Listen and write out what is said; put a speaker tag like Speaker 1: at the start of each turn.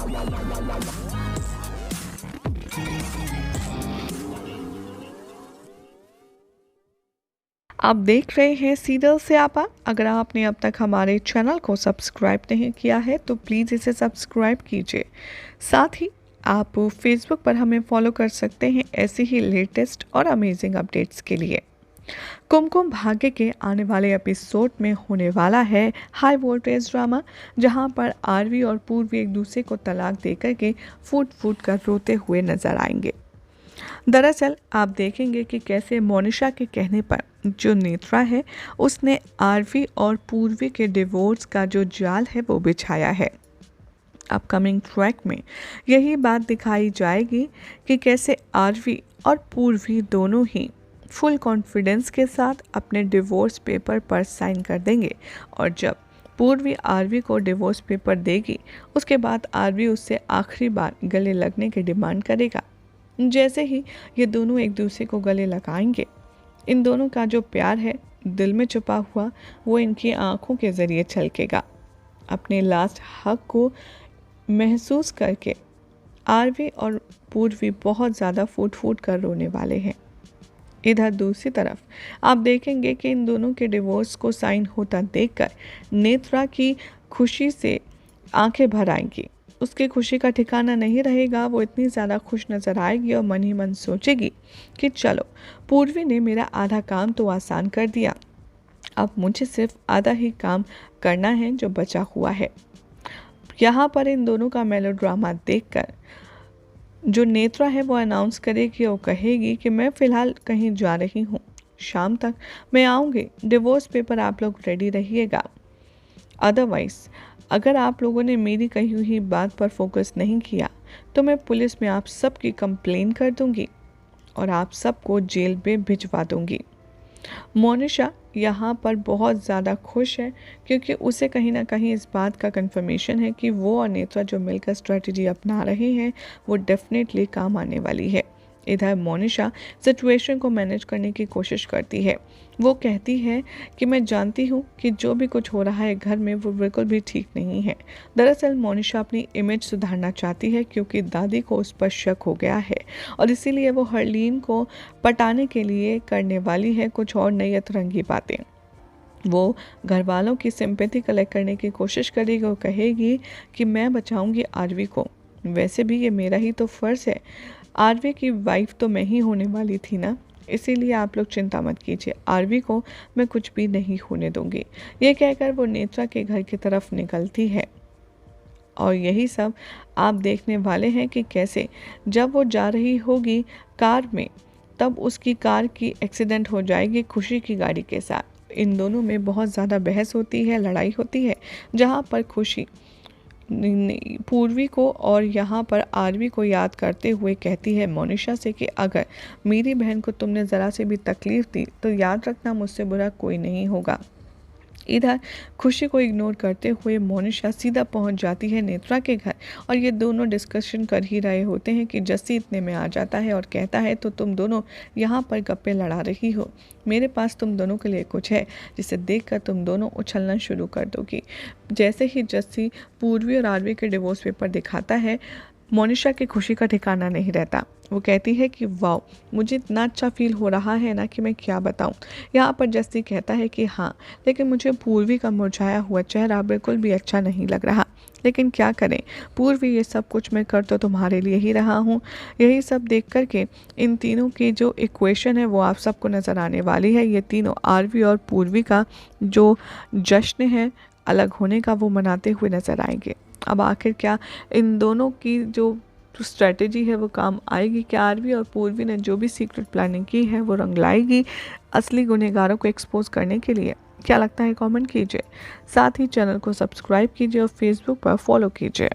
Speaker 1: आप देख रहे हैं सीरियल स्यापा। अगर आपने अब तक हमारे चैनल को सब्सक्राइब नहीं किया है तो प्लीज़ इसे सब्सक्राइब कीजिए। साथ ही आप फेसबुक पर हमें फॉलो कर सकते हैं ऐसे ही लेटेस्ट और अमेजिंग अपडेट्स के लिए। कुमकुम भाग्य के आने वाले एपिसोड में होने वाला है हाई वोल्टेज ड्रामा, जहां पर आरवी और पूर्वी एक दूसरे को तलाक देकर के फूट फूट कर रोते हुए नजर आएंगे। दरअसल आप देखेंगे कि कैसे मोनिशा के कहने पर जो नेत्रा है उसने आरवी और पूर्वी के डिवोर्स का जो जाल है वो बिछाया है। अपकमिंग ट्रैक में यही बात दिखाई जाएगी कि कैसे आरवी और पूर्वी दोनों ही फुल कॉन्फिडेंस के साथ अपने डिवोर्स पेपर पर साइन कर देंगे, और जब पूर्वी आरवी को डिवोर्स पेपर देगी उसके बाद आरवी उससे आखिरी बार गले लगने की डिमांड करेगा। जैसे ही ये दोनों एक दूसरे को गले लगाएंगे, इन दोनों का जो प्यार है दिल में छुपा हुआ वो इनकी आंखों के ज़रिए छलकेगा। अपने लास्ट हक को महसूस करके आरवी और पूर्वी बहुत ज़्यादा फूट फूट कर रोने वाले हैं। इधर दूसरी तरफ आप देखेंगे कि इन दोनों के डिवोर्स को साइन होता देखकर नेत्रा की खुशी से आंखें भर आएंगी। उसकी खुशी का ठिकाना नहीं रहेगा। वो इतनी ज़्यादा खुश नज़र आएगी और मन ही मन सोचेगी कि चलो, पूर्वी ने मेरा आधा काम तो आसान कर दिया, अब मुझे सिर्फ आधा ही काम करना है जो बचा हुआ है। यहाँ पर इन दोनों का मेलोड्रामा देखकर जो नेत्रा है वो अनाउंस करेगी और कहेगी कि मैं फ़िलहाल कहीं जा रही हूँ, शाम तक मैं आऊँगी, डिवोर्स पेपर आप लोग रेडी रहिएगा। अदरवाइज़ अगर आप लोगों ने मेरी कही हुई बात पर फोकस नहीं किया तो मैं पुलिस में आप सबकी कंप्लेन कर दूंगी और आप सबको जेल में भिजवा दूंगी। मोनिशा यहाँ पर बहुत ज़्यादा खुश है क्योंकि उसे कहीं ना कहीं इस बात का कंफर्मेशन है कि वो और नेत्रा जो मिलकर स्ट्रेटजी अपना रहे हैं वो डेफिनेटली काम आने वाली है। इधर मोनिशा सिचुएशन को मैनेज करने की कोशिश करती है। वो कहती है कि मैं जानती हूँ कि जो भी कुछ हो रहा है घर में वो बिल्कुल भी ठीक नहीं है। दरअसल मोनिशा अपनी इमेज सुधारना चाहती है क्योंकि दादी को उस पर शक हो गया है और इसीलिए वो हरलीन को पटाने के लिए करने वाली है कुछ और नई अतरंगी बातें। वो घर वालों की सिंपैथी कलेक्ट करने की कोशिश करेगी और कहेगी कि मैं बचाऊंगी आरवी को। वैसे भी ये मेरा ही तो फ़र्ज़ है, आरवी की वाइफ तो मैं ही होने वाली थी ना, इसीलिए आप लोग चिंता मत कीजिए, आरवी को मैं कुछ भी नहीं होने दूंगी। ये कहकर वो नेत्रा के घर की तरफ निकलती है और यही सब आप देखने वाले हैं कि कैसे जब वो जा रही होगी कार में तब उसकी कार की एक्सीडेंट हो जाएगी खुशी की गाड़ी के साथ। इन दोनों में बहुत ज़्यादा बहस होती है, लड़ाई होती है, जहाँ पर खुशी पूर्वी को और यहाँ पर आरवी को याद करते हुए कहती है मोनिशा से कि अगर मेरी बहन को तुमने ज़रा से भी तकलीफ़ दी तो याद रखना मुझसे बुरा कोई नहीं होगा। इधर खुशी को इग्नोर करते हुए मोनिशा सीधा पहुंच जाती है नेत्रा के घर और ये दोनों डिस्कशन कर ही रहे होते हैं कि जस्सी इतने में आ जाता है और कहता है तो तुम दोनों यहाँ पर गप्पे लड़ा रही हो, मेरे पास तुम दोनों के लिए कुछ है जिसे देखकर तुम दोनों उछलना शुरू कर दोगी। जैसे ही जस्सी पूर्वी और आरवी के डिवोर्स पेपर दिखाता है मोनिशा की खुशी का ठिकाना नहीं रहता। वो कहती है कि वाह, मुझे इतना अच्छा फील हो रहा है ना कि मैं क्या बताऊं। यहाँ पर जस्सी कहता है कि हाँ, लेकिन मुझे पूर्वी का मुरझाया हुआ चेहरा बिल्कुल भी अच्छा नहीं लग रहा, लेकिन क्या करें पूर्वी, ये सब कुछ मैं कर तो तुम्हारे लिए ही रहा हूँ। यही सब देख कर के इन तीनों की जो इक्वेशन है वो आप सबको नज़र आने वाली है। ये तीनों आरवी और पूर्वी का जो जश्न है अलग होने का वो मनाते हुए नज़र आएंगे। अब आखिर क्या इन दोनों की जो स्ट्रेटेजी है वो काम आएगी? क्या आरवी और पूर्वी ने जो भी सीक्रेट प्लानिंग की है वो रंग लाएगी असली गुनहगारों को एक्सपोज करने के लिए? क्या लगता है कमेंट कीजिए, साथ ही चैनल को सब्सक्राइब कीजिए और फेसबुक पर फॉलो कीजिए।